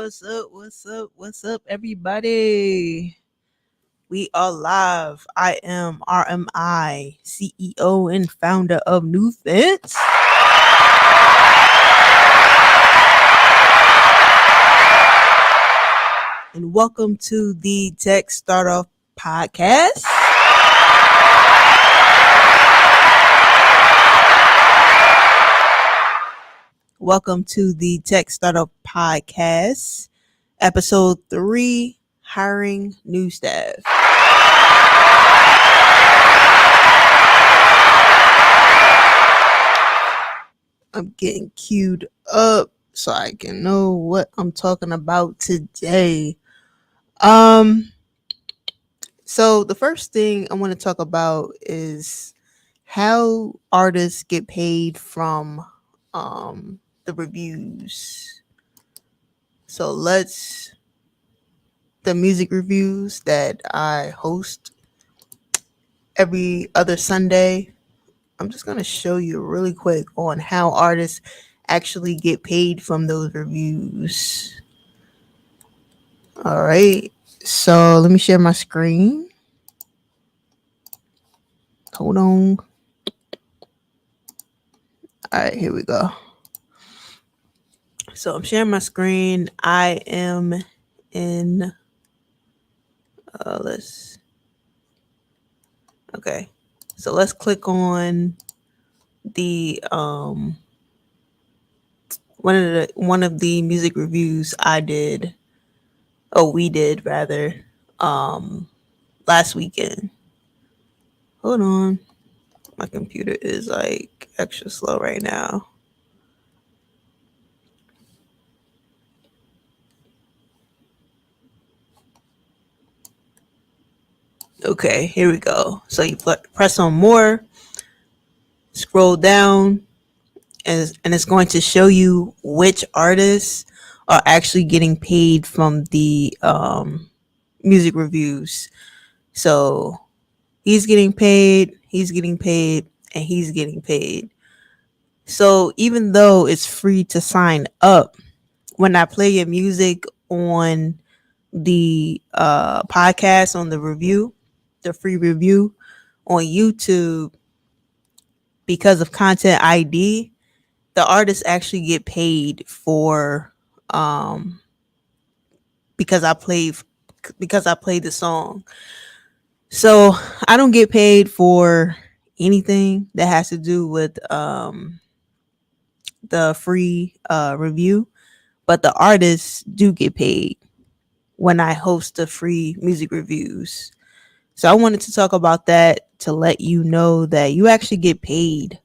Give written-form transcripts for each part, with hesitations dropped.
What's up, everybody? We are live. I am RMI, CEO and founder of NewFans. And welcome to the Tech Startup Podcast. Welcome to the Tech Startup Podcast, episode 3, hiring new staff. I'm getting queued up so I can know what I'm talking about today. So the first thing I want to talk about is how artists get paid from the reviews. So the music reviews that I host every other Sunday. I'm just going to show you really quick on how artists actually get paid from those reviews. All right. So let me share my screen. Hold on. All right, here we go. So I'm sharing my screen. I am in okay. So let's click on the one of the music reviews we did rather last weekend. Hold on. My computer is like extra slow right now. Okay, here we go. So you press on more, scroll down, and it's going to show you which artists are actually getting paid from the music reviews. So he's getting paid, and he's getting paid. So even though it's free to sign up, when I play your music on the podcast, on the review, the free review on YouTube, because of content ID, the artists actually get paid for because I played the song. So I don't get paid for anything that has to do with the free review, but the artists do get paid when I host the free music reviews. So I wanted to talk about that to let you know that you actually get paid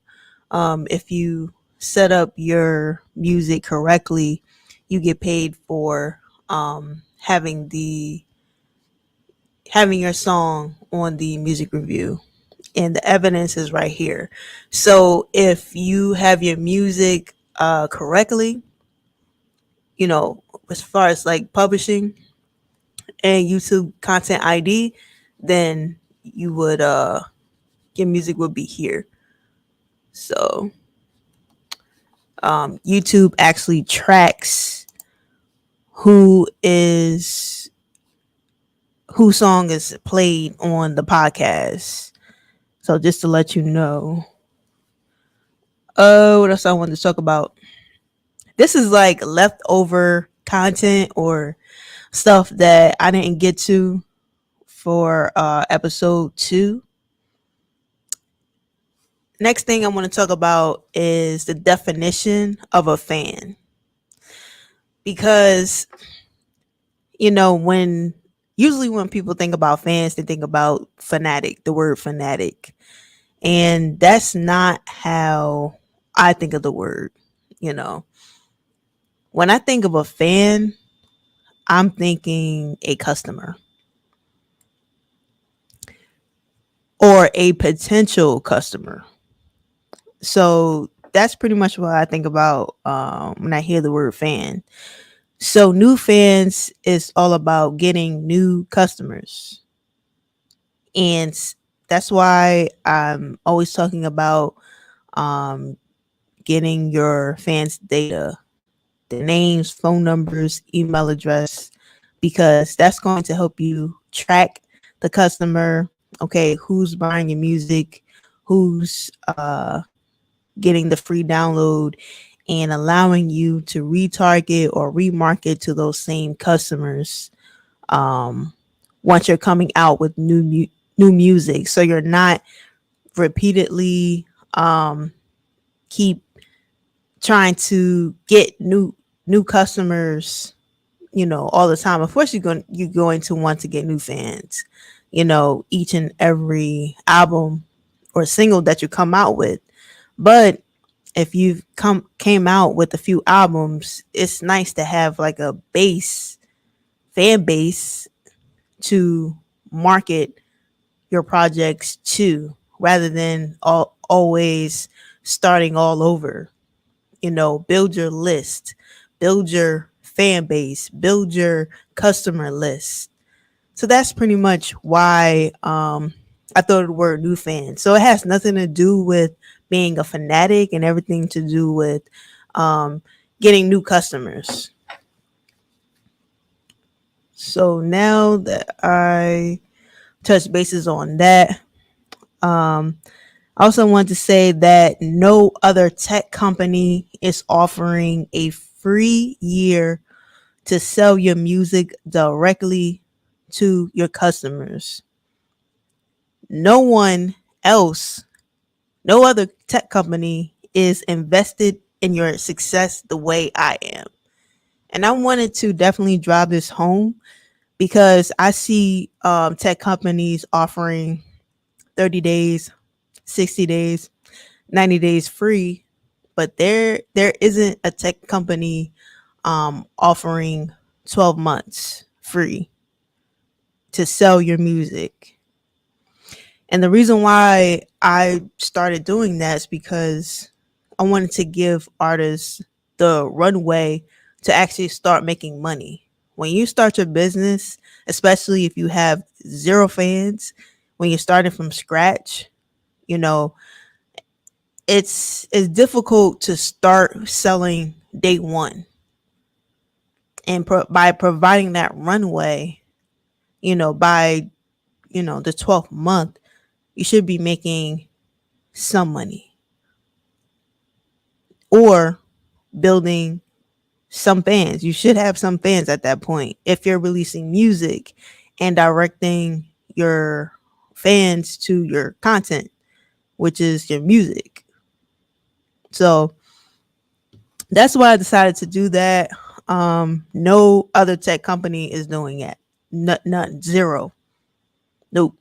if you set up your music correctly. You get paid for having your song on the music review, and the evidence is right here. So if you have your music correctly, as far as like publishing and YouTube content ID, then you would your music would be here. So YouTube actually tracks whose song is played on the podcast. So just to let you know. What else I wanted to talk about? This is like leftover content or stuff that I didn't get to for episode 2. Next thing I want to talk about is the definition of a fan. Because, when people think about fans, they think about fanatic, the word fanatic. And that's not how I think of the word. When I think of a fan, I'm thinking a customer or a potential customer. So that's pretty much what I think about when I hear the word fan. So NewFans is all about getting new customers. And that's why I'm always talking about getting your fans' data the names, phone numbers, email address, because that's going to help you track the customer. Okay, who's buying your music, who's getting the free download, and allowing you to retarget or remarket to those same customers um, once you're coming out with new music. So you're not repeatedly keep trying to get new customers, all the time. Of course, you're going to want to get new fans, each and every album or single that you come out with. But if you've came out with a few albums, it's nice to have like a fan base to market your projects to, rather than always starting all over. Build your list, build your fan base, build your customer list. So that's pretty much why I thought of the word new fan. So it has nothing to do with being a fanatic and everything to do with um, getting new customers. So now that I touched bases on that, I also want to say that no other tech company is offering a free year to sell your music directly to your customers. No one else, no other tech company is invested in your success the way I am. And I wanted to definitely drive this home because I see tech companies offering 30 days, 60 days, 90 days free, but there isn't a tech company offering 12 months free to sell your music. And the reason why I started doing that is because I wanted to give artists the runway to actually start making money. When you start your business, especially if you have zero fans, when you're starting from scratch, you know, it's difficult to start selling day one. And by providing that runway, by the 12th month, you should be making some money or building some fans. You should have some fans at that point if you're releasing music and directing your fans to your content, which is your music. So that's why I decided to do that. No other tech company is doing it. Not zero. Nope.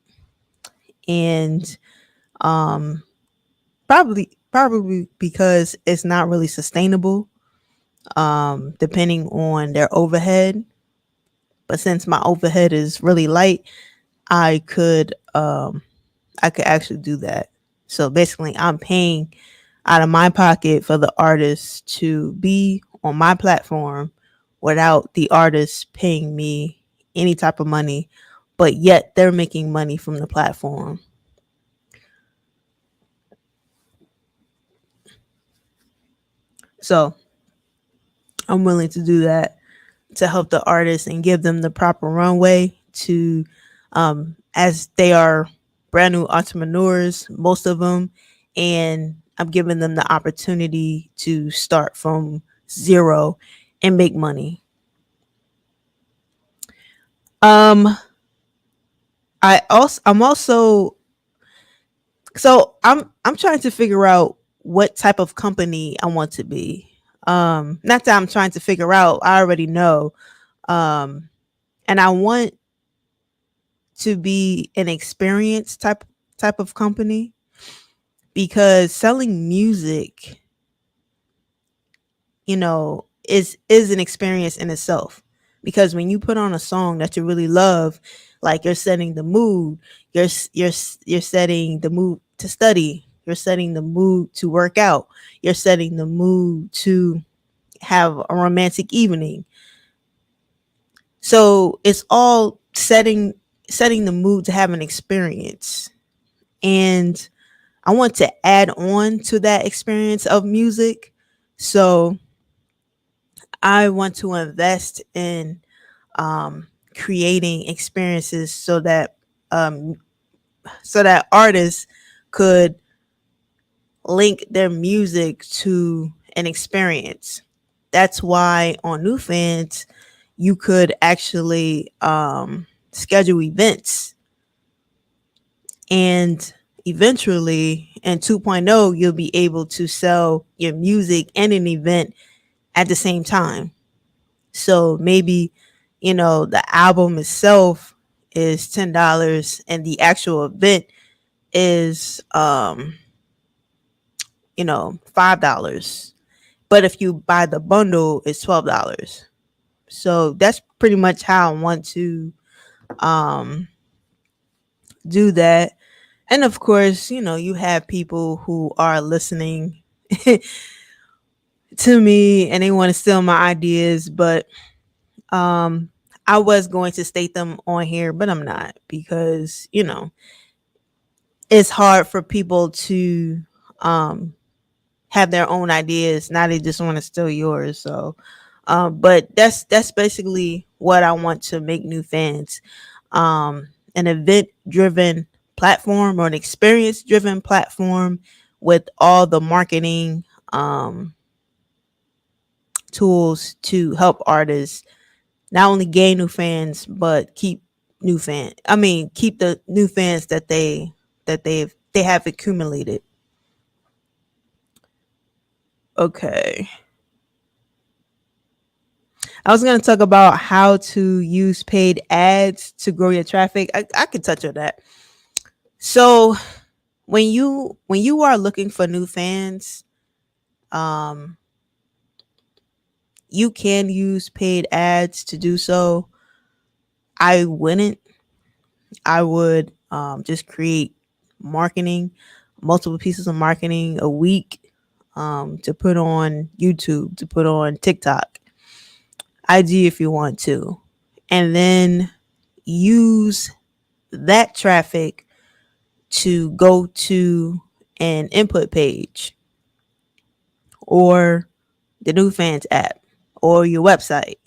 And probably because it's not really sustainable, depending on their overhead. But since my overhead is really light, I could actually do that. So basically, I'm paying out of my pocket for the artist to be on my platform without the artist paying me any type of money, but yet they're making money from the platform. So I'm willing to do that to help the artists and give them the proper runway to, as they are brand new entrepreneurs, most of them, and I'm giving them the opportunity to start from zero and make money. Um, I'm also, so I'm trying to figure out what type of company I want to be. Not that I'm trying to figure out, I already know. Um, and I want to be an experience type of company, because selling music, is an experience in itself. Because when you put on a song that you really love, like, you're setting the mood, you're setting the mood to study, you're setting the mood to work out, you're setting the mood to have a romantic evening. So it's all setting the mood to have an experience. And I want to add on to that experience of music. So I want to invest in creating experiences um, so that artists could link their music to an experience. That's why on NewFans you could actually schedule events, and eventually in 2.0 you'll be able to sell your music and an event at the same time. So maybe, the album itself is $10 and the actual event is $5. But if you buy the bundle, it's $12. So that's pretty much how I want to um do that. And of course, you have people who are listening to me and they want to steal my ideas, but um I was going to state them on here, but I'm not, because it's hard for people to um have their own ideas. Now they just want to steal yours. So but that's basically what I want to make New Fans. An event driven platform, or an experience driven platform, with all the marketing tools to help artists not only gain new fans, but keep the new fans that they have accumulated. Okay. I was going to talk about how to use paid ads to grow your traffic. I could touch on that. So when you are looking for new fans, um, you can use paid ads to do so. I wouldn't. I would just create marketing, multiple pieces of marketing a week, to put on YouTube, to put on TikTok, IG if you want to, and then use that traffic to go to an input page, or the NewFans app, or your website,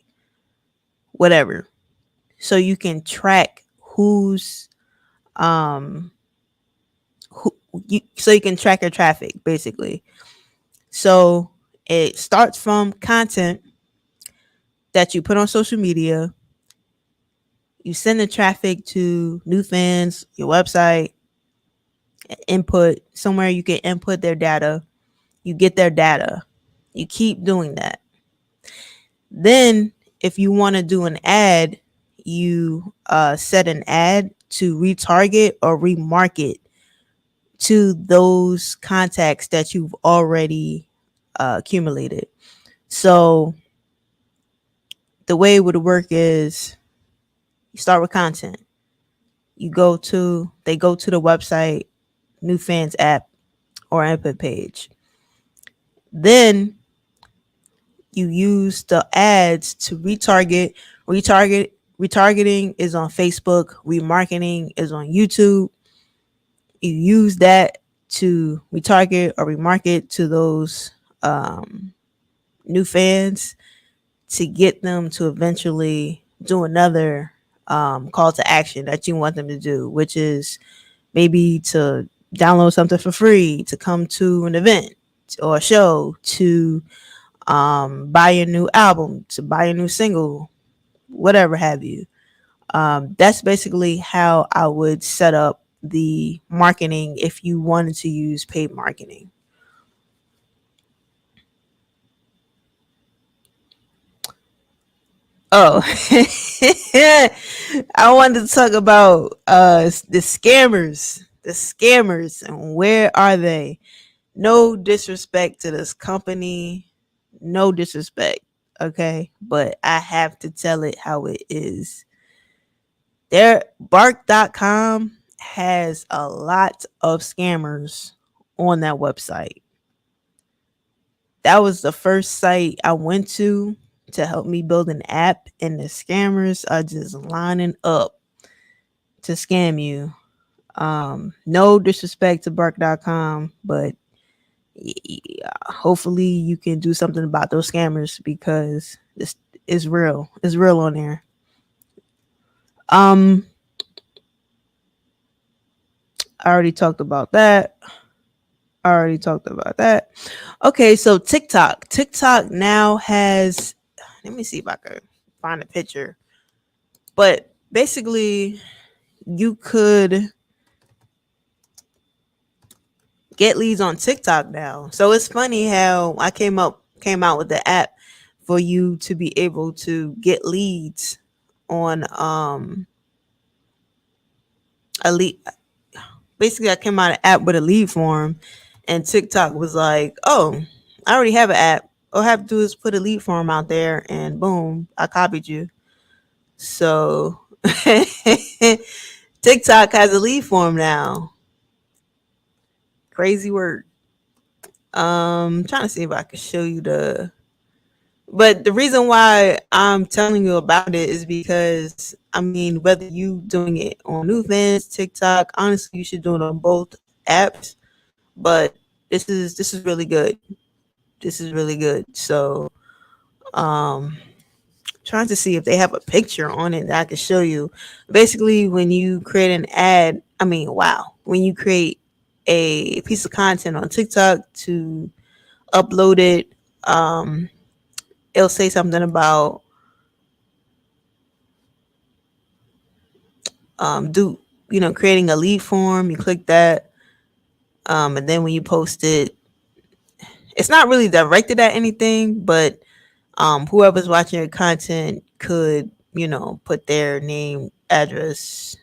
whatever. So you can track um so you can track your traffic basically. So it starts from content that you put on social media. You send the traffic to NewFans, your website, input somewhere you can input their data. You get their data. You keep doing that. Then, if you want to do an ad, you set an ad to retarget or remarket to those contacts that you've already accumulated. So, the way it would work is you start with content. They go to the website, NewFans app, or input page. Then you use the ads to retargeting is on Facebook, remarketing is on YouTube. You use that to retarget or remarket to those new fans, to get them to eventually do another call to action that you want them to do, which is maybe to download something for free, to come to an event or a show, to buy a new album, to buy a new single, whatever have you. That's basically how I would set up the marketing if you wanted to use paid marketing. Oh, I wanted to talk about the scammers. The scammers, and where are they? No disrespect to this company, no disrespect, okay? But I have to tell it how it is. Their bark.com has a lot of scammers on that website. That was the first site I went to help me build an app, and the scammers are just lining up to scam you. No disrespect to bark.com, but Yeah, hopefully you can do something about those scammers because this is real. It's real on there. Um, I already talked about that. I already talked about that. Okay, so TikTok. TikTok now has. Let me see if I can find a picture. But basically, you could get leads on TikTok now. So it's funny how I came out with the app for you to be able to get leads on a lead. Basically, I came out an app with a lead form, and TikTok was like, "Oh, I already have an app. All I have to do is put a lead form out there, and boom, I copied you." So TikTok has a lead form now. Crazy word. Trying to see if I can show you the. But the reason why I'm telling you about it is because I mean, whether you doing it on NewFans, TikTok, honestly, you should do it on both apps. But this is really good. This is really good. So, um, trying to see if they have a picture on it that I can show you. Basically, when you create an ad, I mean, wow, when you create a piece of content on TikTok to upload it, um, it'll say something about do creating a lead form. You click that, and then when you post it, it's not really directed at anything, but whoever's watching your content could put their name, address,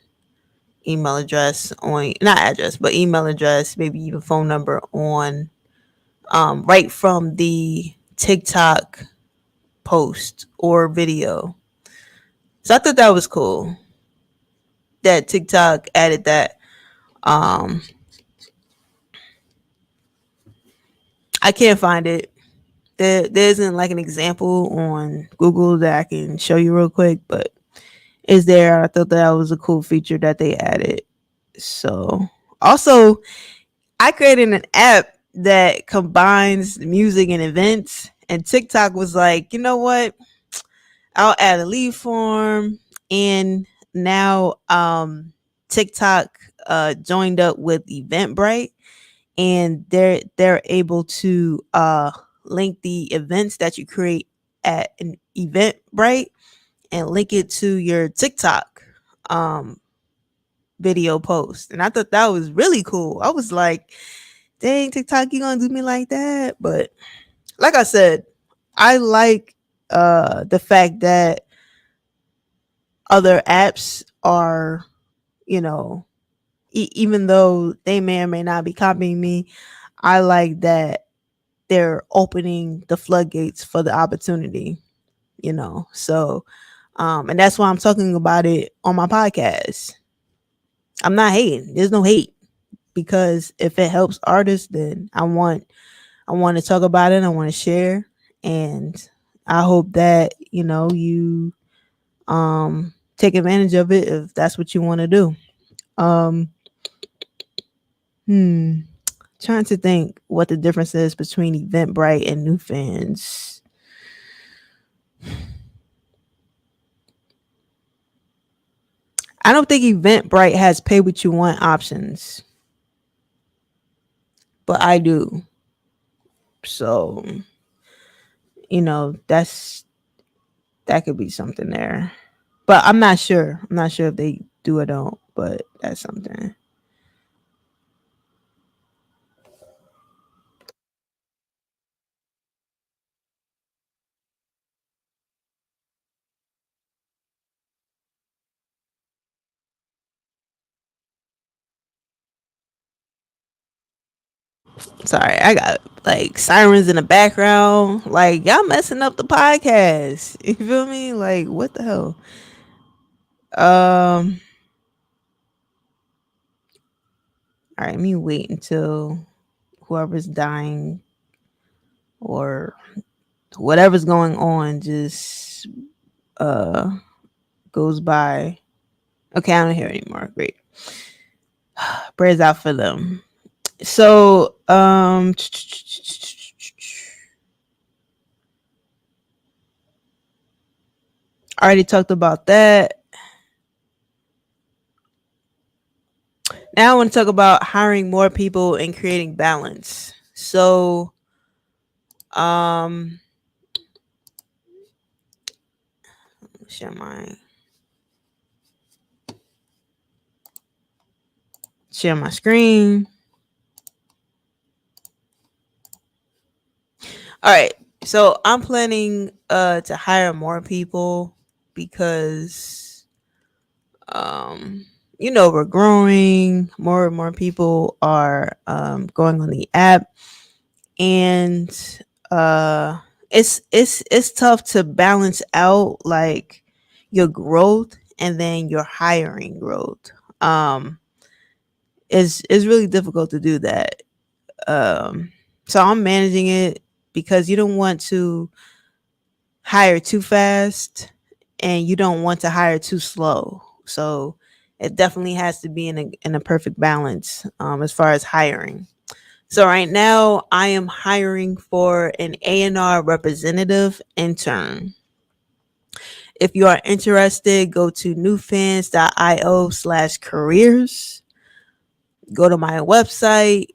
email address on, not address but email address, maybe even phone number on, right from the TikTok post or video. So I thought that was cool that TikTok added that. um I can't find it. There isn't like an example on Google that I can show you real quick, but it's there. I thought that was a cool feature that they added. So also, I created an app that combines music and events, and TikTok was like, you know what? I'll add a lead form, and now TikTok joined up with Eventbrite, and they're able to link the events that you create at an Eventbrite and link it to your TikTok um video post. And I thought that was really cool. I was like, dang, TikTok, you gonna do me like that? But like I said, I like the fact that other apps are, you know, even though they may or may not be copying me, I like that they're opening the floodgates for the opportunity, So and that's why I'm talking about it on my podcast. I'm not hating. There's no hate, because if it helps artists, then I want to talk about it. I want to share, and I hope that you take advantage of it if that's what you want to do. Um, hmm, Trying to think what the difference is between Eventbrite and NewFans. I don't think Eventbrite has pay what you want options, but I do. So that could be something there. But I'm not sure. I'm not sure if they do or don't, but that's something. Sorry, I got like sirens in the background. Like, y'all messing up the podcast. You feel me? Like, what the hell? All right, let me wait until whoever's dying or whatever's going on just uh goes by. Okay, I don't hear anymore. Great. Prayers out for them. So Um, I already talked about that. Now I want to talk about hiring more people and creating balance. So, um, share my screen. All right. So I'm planning to hire more people because um we're growing. More and more people are going on the app, and uh it's tough to balance out like your growth and then your hiring growth. Is really difficult to do that. Um so I'm managing it because you don't want to hire too fast and you don't want to hire too slow. So it definitely has to be in a perfect balance as far as hiring. So right now I am hiring for an A&R representative intern. If you are interested, go to newfans.io/careers. Go to my website.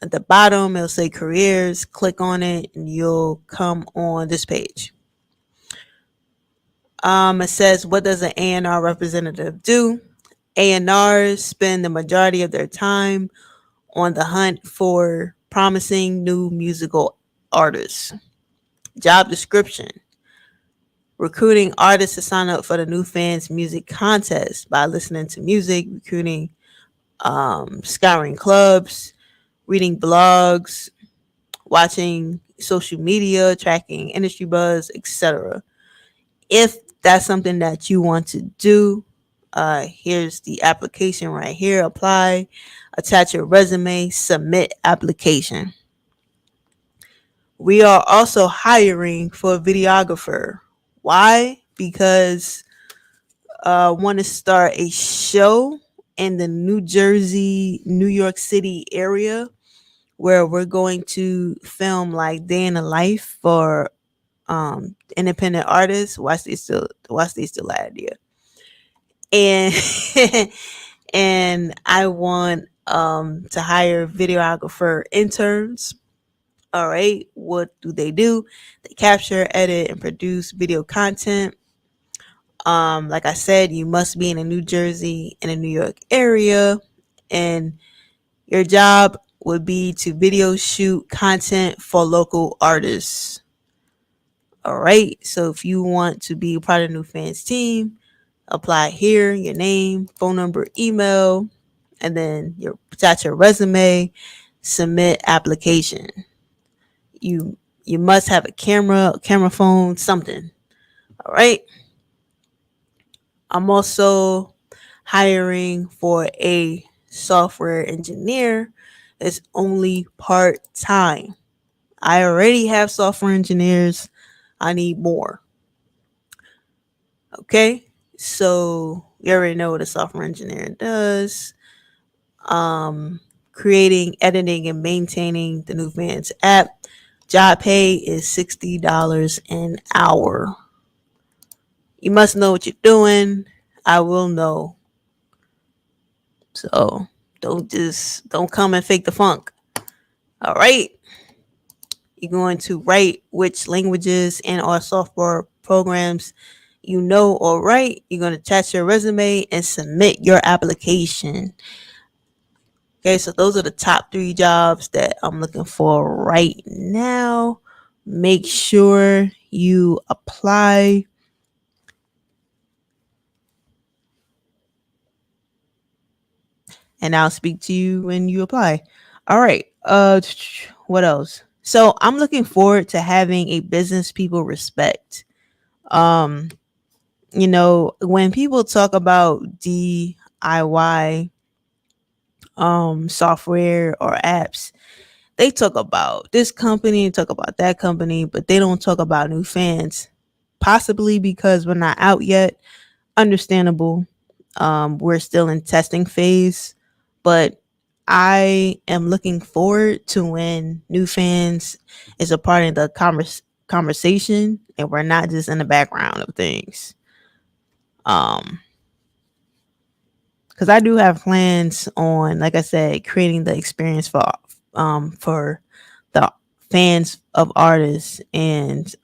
At the bottom, it'll say careers. Click on it and you'll come on this page. It says, what does an A&R representative do? A&Rs spend the majority of their time on the hunt for promising new musical artists. Job description: recruiting artists to sign up for the NewFans music contest by listening to music, recruiting, scouring clubs, reading blogs, watching social media, tracking industry buzz, etc. If that's something that you want to do, here's the application right here. Apply, attach your resume, submit application. We are also hiring for a videographer. Why? Because I want to start a show in the New Jersey, New York City area where we're going to film like day in the life for independent artists. Watch they still idea. And and I want to hire videographer interns. All right, what do? They capture, edit, and produce video content. Like I said, you must be in a New Jersey and a New York area, and your job would be to video shoot content for local artists. All right, so if you want to be a part of the New Fans team, apply here, your name, phone number, email, and then attach your resume, submit application. You must have a camera phone, something. All right. I'm also hiring for a software engineer. It's only part time. I already have software engineers. I need more. Okay. So you already know what a software engineer does. Creating, editing, and maintaining the NewFans app. Job pay is $60 an hour. You must know what you're doing. I will know. So don't come and fake the funk. All right. You're going to write which languages and or software programs you know or write. You're going to attach your resume and submit your application. Okay, so those are the top 3 jobs that I'm looking for right now. Make sure you apply. And I'll speak to you when you apply. All right. What else? So I'm looking forward to having a business people respect. Um, when people talk about DIY software or apps, they talk about this company, talk about that company, but they don't talk about new fans. Possibly because we're not out yet. Understandable. We're still in testing phase, but I am looking forward to when NewFans is a part of the conversation and we're not just in the background of things. Um, because I do have plans on, like I said, creating the experience for the fans of artists, and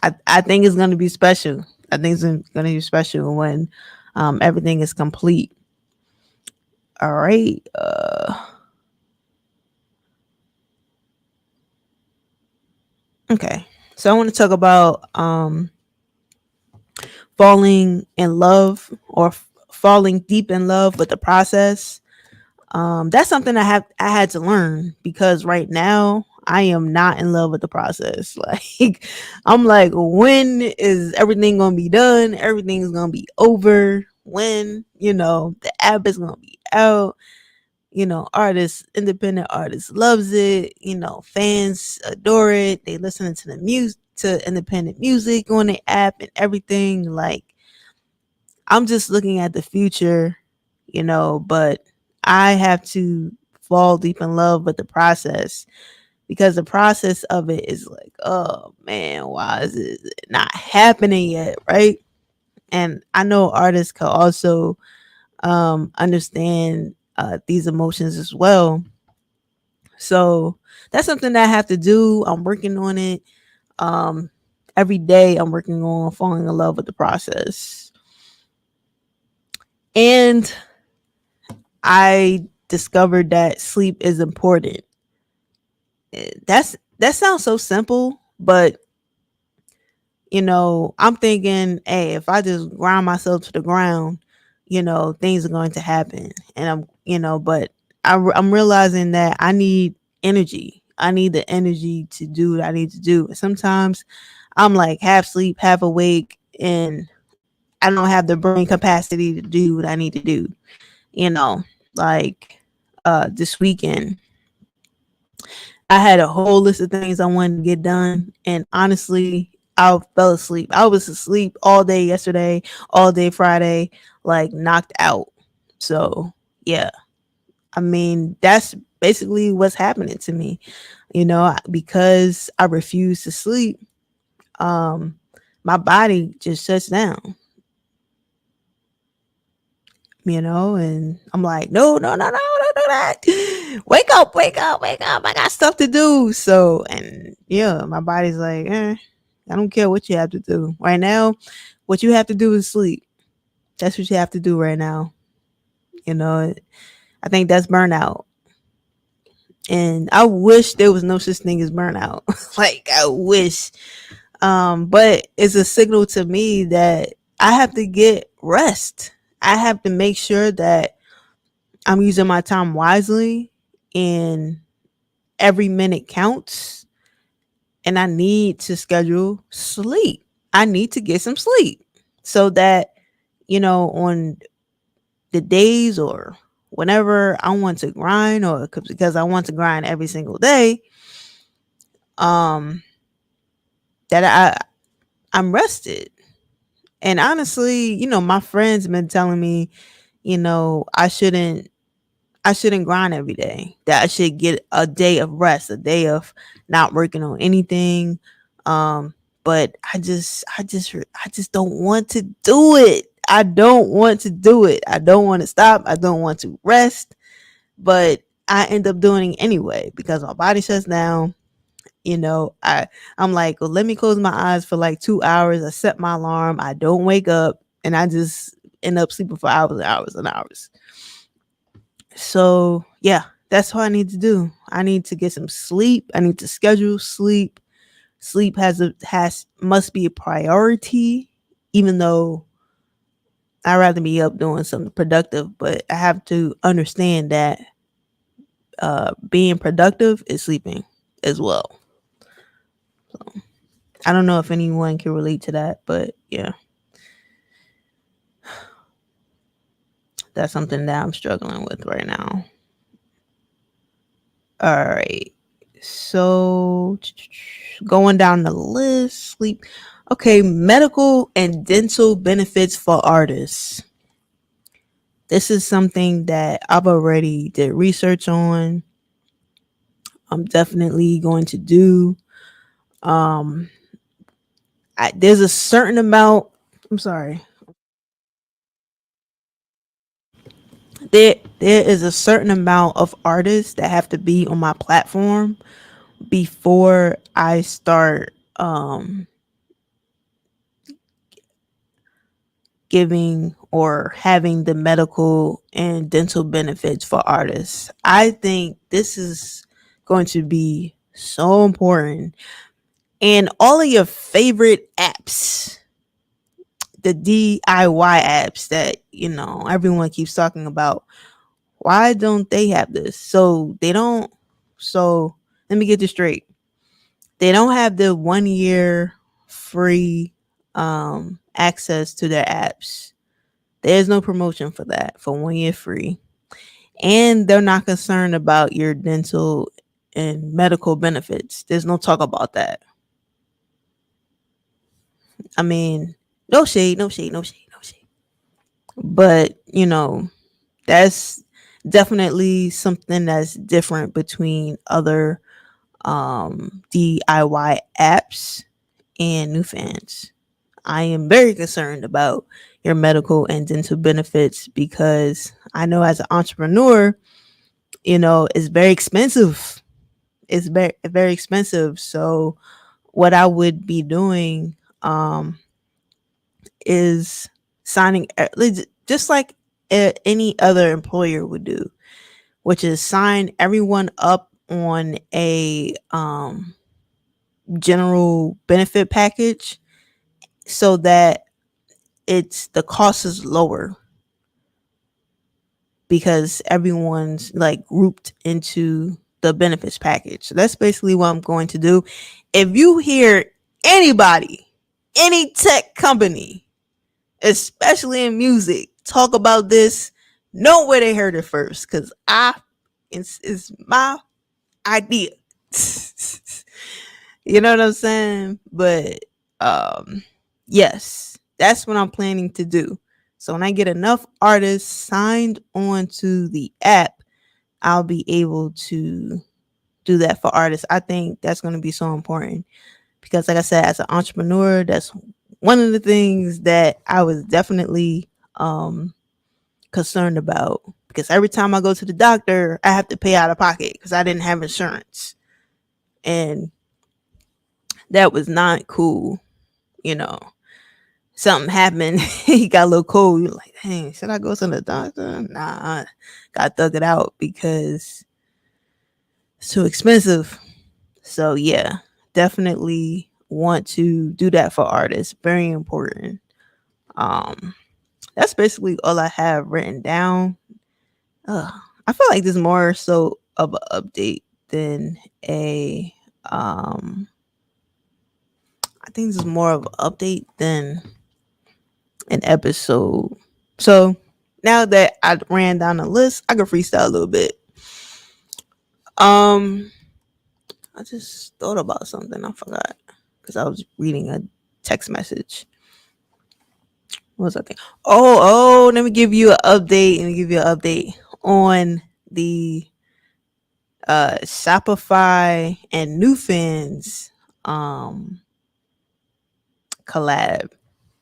I think it's gonna be special. I think it's gonna be special when everything is complete. All right. Okay. So I want to talk about falling in love or falling deep in love with the process. That's something I had to learn because right now I am not in love with the process. Like I'm like, when is everything gonna be done? Everything's gonna be over. When the app is gonna be out. Artists, independent artists loves it. Fans adore it. They listen to the music, to independent music on the app and everything. Like I'm just looking at the future, but I have to fall deep in love with the process because the process of it is like, oh man, why is it not happening yet? Right. And I know artists can also understand these emotions as well. So that's something that I have to do. I'm working on it. Um, every day I'm working on falling in love with the process. And I discovered that sleep is important. That sounds so simple, but I'm thinking, hey, if I just grind myself to the ground, things are going to happen. And but I'm realizing that I need energy. I need the energy to do what I need to do. And sometimes I'm like half sleep, half awake, and I don't have the brain capacity to do what I need to do. You know, like this weekend, I had a whole list of things I wanted to get done, and honestly, I fell asleep. I was asleep all day yesterday, all day Friday, like knocked out. So yeah, I mean that's basically what's happening to me. Because I refuse to sleep. Um, my body just shuts down. And I'm like, no, no, no, no, don't do that. Wake up, wake up, wake up. I got stuff to do. So, and yeah, my body's like, I don't care what you have to do right now. What you have to do is sleep. That's what you have to do right now. You know, I think that's burnout. And I wish there was no such thing as burnout. Like, I wish. But it's a signal to me that I have to get rest. I have to make sure that I'm using my time wisely and every minute counts. And I need to schedule sleep. I need to get some sleep so that, on the days or whenever I want to grind or because I want to grind every single day, um, that I'm rested. And honestly, my friends been telling me, I shouldn't grind every day. That I should get a day of rest, a day of not working on anything. But I just don't want to do it. I don't want to do it. I don't want to stop. I don't want to rest. But I end up doing it anyway because my body shuts down. I'm like, well, let me close my eyes for like 2 hours. I set my alarm. I don't wake up, and I just end up sleeping for hours and hours and hours. So yeah, that's what I need to do. I need to get some sleep. I need to schedule sleep. Sleep has must be a priority, even though I'd rather be up doing something productive. But I have to understand that being productive is sleeping as well. So I don't know if anyone can relate to that, but yeah, that's something that I'm struggling with right now. All right. So going down the list, sleep. Okay, medical and dental benefits for artists. This is something that I've already did research on. I'm definitely going to do. Um, there's a certain amount. I'm sorry. There is a certain amount of artists that have to be on my platform before I start giving or having the medical and dental benefits for artists. I think this is going to be so important. And all of your favorite apps, the DIY apps that, everyone keeps talking about, why don't they have this? So they don't. So let me get this straight. They don't have the 1 year free access to their apps. There's no promotion for that for 1 year free. And they're not concerned about your dental and medical benefits. There's no talk about that. I mean, no shade, no shade, no shade, no shade. But, that's definitely something that's different between other DIY apps and NewFans. I am very concerned about your medical and dental benefits because I know as an entrepreneur, it's very expensive. It's very very expensive. So what I would be doing is signing just like any other employer would do, which is sign everyone up on a general benefit package so that it's the cost is lower because everyone's like grouped into the benefits package. So that's basically what I'm going to do. If you hear anybody, any tech company, especially in music, talk about this, know where they heard it first, because it's my idea. You know what I'm saying? But um yes, that's what I'm planning to do. So when I get enough artists signed on to the app, I'll be able to do that for artists. I think that's going to be so important because like I said, as an entrepreneur, that's one of the things that I was definitely concerned about, because every time I go to the doctor, I have to pay out of pocket because I didn't have insurance. And that was not cool, you know. Something happened, he got a little cold. You're like, dang, should I go to the doctor? Nah, I got thug it out because it's too expensive. So yeah, definitely want to do that for artists. Very important. Um, that's basically all I have written down. I feel like this is more so of an update than a I think this is more of an update than an episode. So now that I ran down the list, I can freestyle a little bit. Um, I just thought about something. I forgot because I was reading a text message. What was I thinking? Oh, let me give you an update. Let me give you an update on the Shopify and NewFans um collab.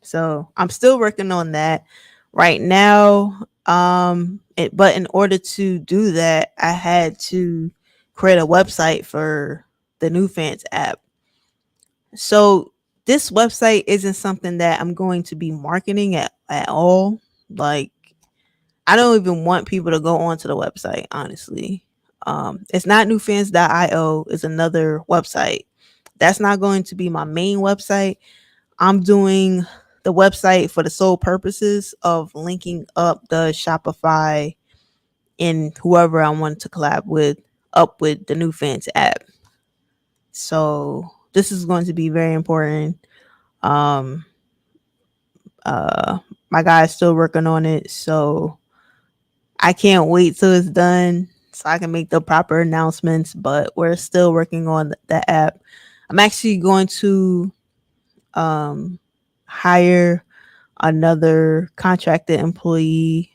So I'm still working on that right now. But in order to do that, I had to create a website for the NewFans app. So this website isn't something that I'm going to be marketing at all. Like, I don't even want people to go onto the website, honestly. It's not newfans.io, it's another website. That's not going to be my main website. I'm doing the website for the sole purposes of linking up the Shopify and whoever I want to collab with up with the NewFans app. So this is going to be very important. Um, my guy's still working on it, so I can't wait till it's done so I can make the proper announcements. But we're still working on the app. I'm actually going to hire another contracted employee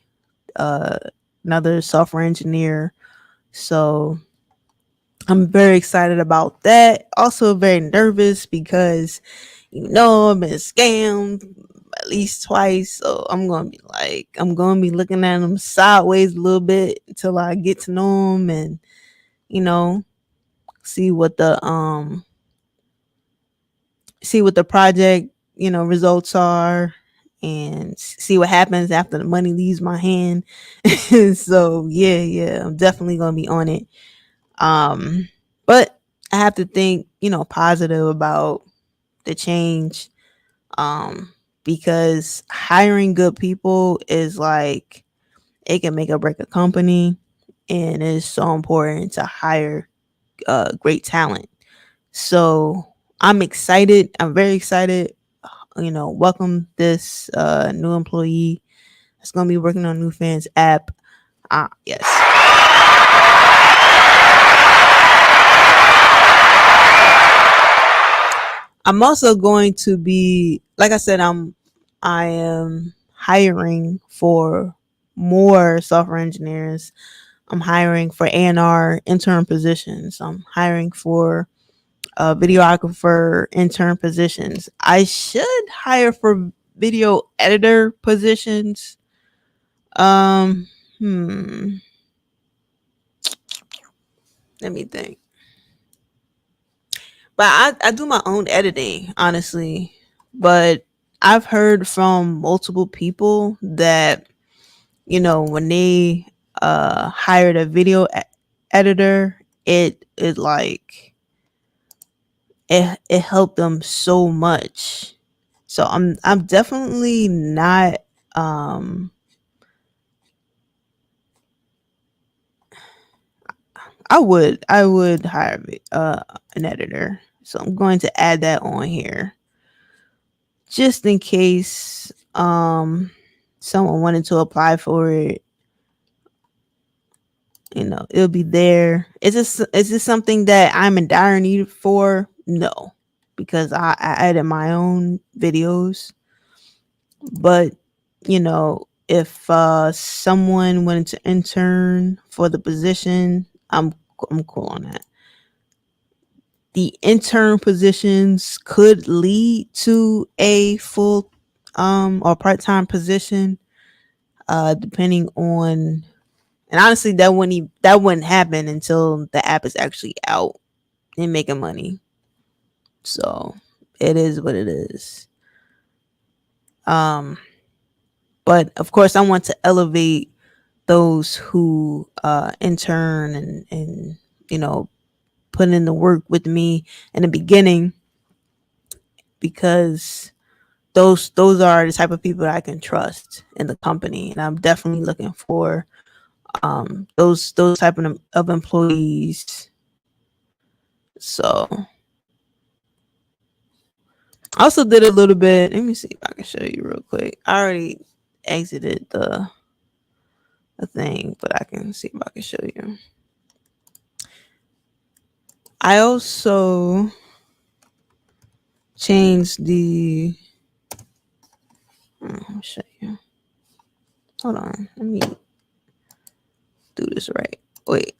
another software engineer. So I'm very excited about that. Also very nervous because I've been scammed at least twice. So I'm gonna be looking at them sideways a little bit until I get to know them and you know see what the project results are and see what happens after the money leaves my hand. So yeah, I'm definitely gonna be on it. But I have to think positive about the change, because hiring good people is like it can make or break a company, and it's so important to hire great talent. So I'm excited. I'm very excited. Welcome this new employee that's going to be working on NewFans app. Yes. I'm also going to be, like I said, I am hiring for more software engineers. I'm hiring for A&R intern positions. I'm hiring for videographer intern positions. I should hire for video editor positions. Um, hmm. Let me think. But I do my own editing, honestly. But I've heard from multiple people that, when they hired a video editor, it like it helped them so much. So I'm definitely not I would hire an editor. So I'm going to add that on here just in case someone wanted to apply for it. It'll be there. Is this something that I'm in dire need for? No, because I edit my own videos. But if someone wanted to intern for the position, I'm cool on that. The intern positions could lead to a full or part-time position, depending on, and honestly that wouldn't happen until the app is actually out and making money. So it is what it is. But of course I want to elevate those who intern and put in the work with me in the beginning, because those are the type of people that I can trust in the company, and I'm definitely looking for those type of employees. So I also did a little bit. Let me see if I can show you real quick. I already exited the thing, but I can see if I can show you. I also changed the. Let me show you. Hold on. Let me do this right. Wait.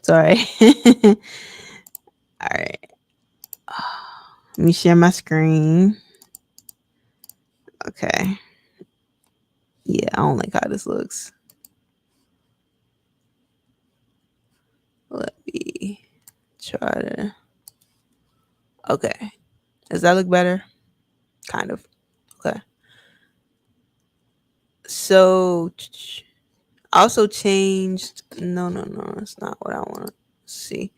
Sorry. All right. Let me share my screen. Okay. Yeah, I don't like how this looks. Let me try to. Okay. Does that look better? Kind of. Okay. So I also changed. No, it's not what I want to see.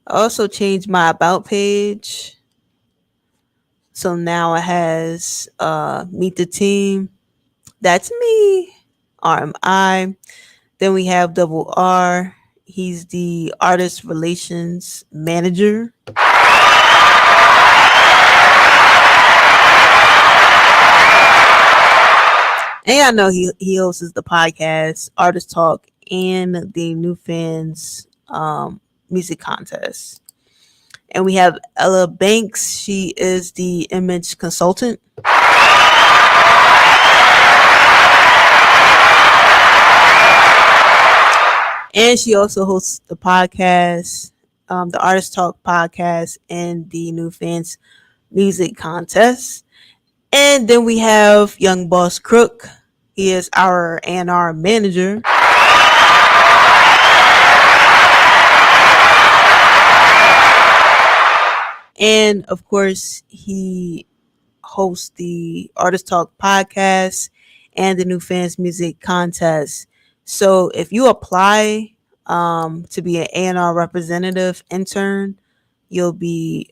I also changed my about page. So now it has meet the team. That's me. RMI. Then we have Double R. He's the artist relations manager. And I know he hosts the podcast, Artist Talk, and the NewFans music contest. And we have Ella Banks. She is the image consultant. And she also hosts the podcast, the Artist Talk podcast, and the New Fans Music Contest. And then we have Young Boss Crook. He is our A&R manager. And of course, he hosts the Artist Talk podcast and the New Fans Music Contest. So if you apply to be an A&R representative intern, you'll be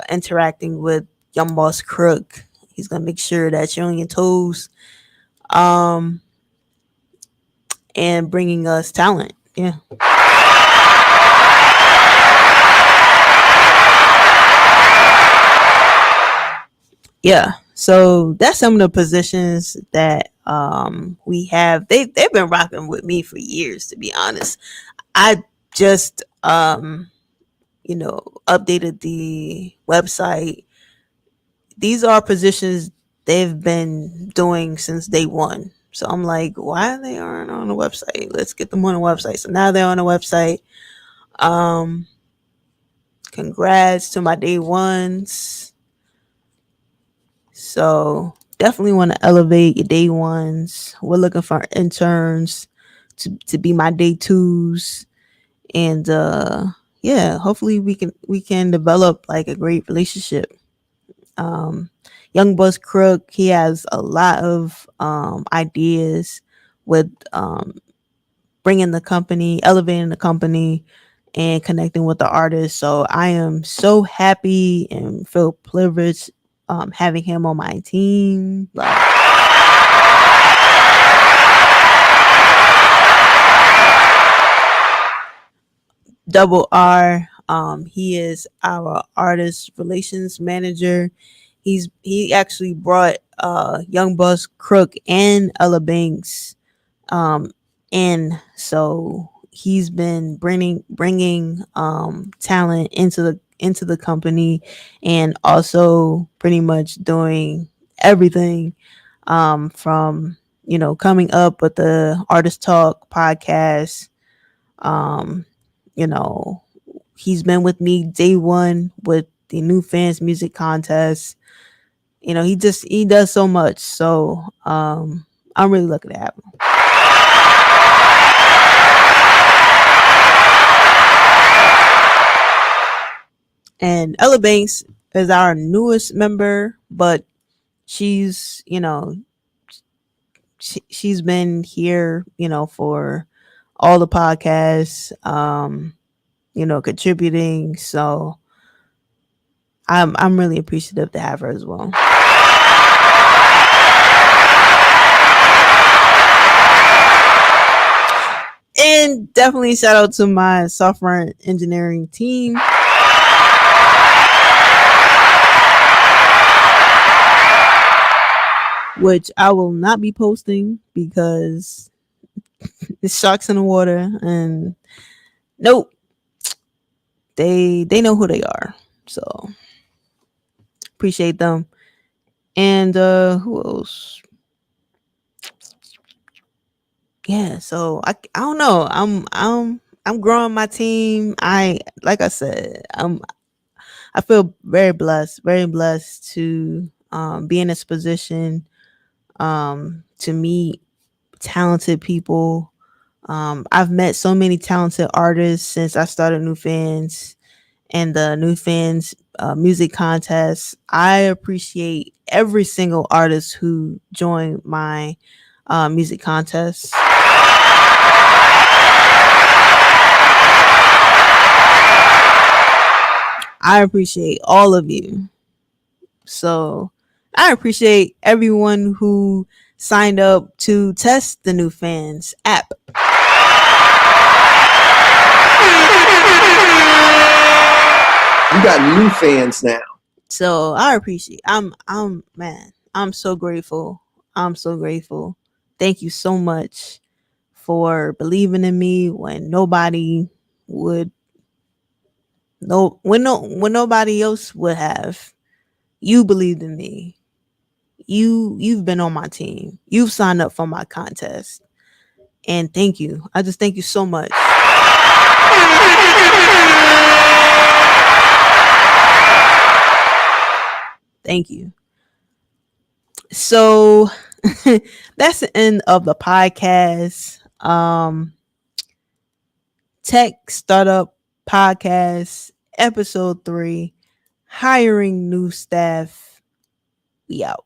interacting with Young Boss Crook. He's gonna make sure that you're on your toes, um, and bringing us talent. Yeah. Yeah. So that's some of the positions that we have. They've been rocking with me for years, to be honest. I just updated the website. These are positions they've been doing since day one. So I'm like, why they aren't on the website? Let's get them on the website. So now they're on the website. Um, Congrats to my day ones. So definitely want to elevate your day ones. We're looking for interns to be my day twos. And yeah, hopefully we can develop like a great relationship. Um, Young Buzz Crook, he has a lot of ideas with bringing the company, elevating the company, and connecting with the artists. So I am so happy and feel privileged having him on my team. Like, Double R. He is our artist relations manager. He actually brought Young Buzz Crook and Ella Banks in, so he's been bringing talent into the company, and also pretty much doing everything from coming up with the Artist Talk podcast. um you know he's been with me day one with the New Fans Music Contest. He does so much. So I'm really lucky to have him. And Ella Banks is our newest member, but she's she's been here for all the podcasts, contributing. So I'm really appreciative to have her as well. And definitely shout out to my software engineering team. Which I will not be posting because it's sharks in the water, and nope, they know who they are. So appreciate them. And who else? Yeah, so I don't know. I'm growing my team. Like I said, I feel very blessed to be in this position, to meet talented people. I've met so many talented artists since I started New Fans and the New Fans music contest. I appreciate every single artist who joined my music contest. I appreciate all of you. So I appreciate everyone who signed up to test the New Fans app. You got new fans now. So I appreciate. Man. I'm so grateful. I'm so grateful. Thank you so much for believing in me when nobody would. No, when nobody else would have. You believed in me. You've been on my team. You've signed up for my contest. And thank you. I just thank you so much. Thank you. So that's the end of the podcast. Tech Startup Podcast, episode 3, hiring new staff. We out.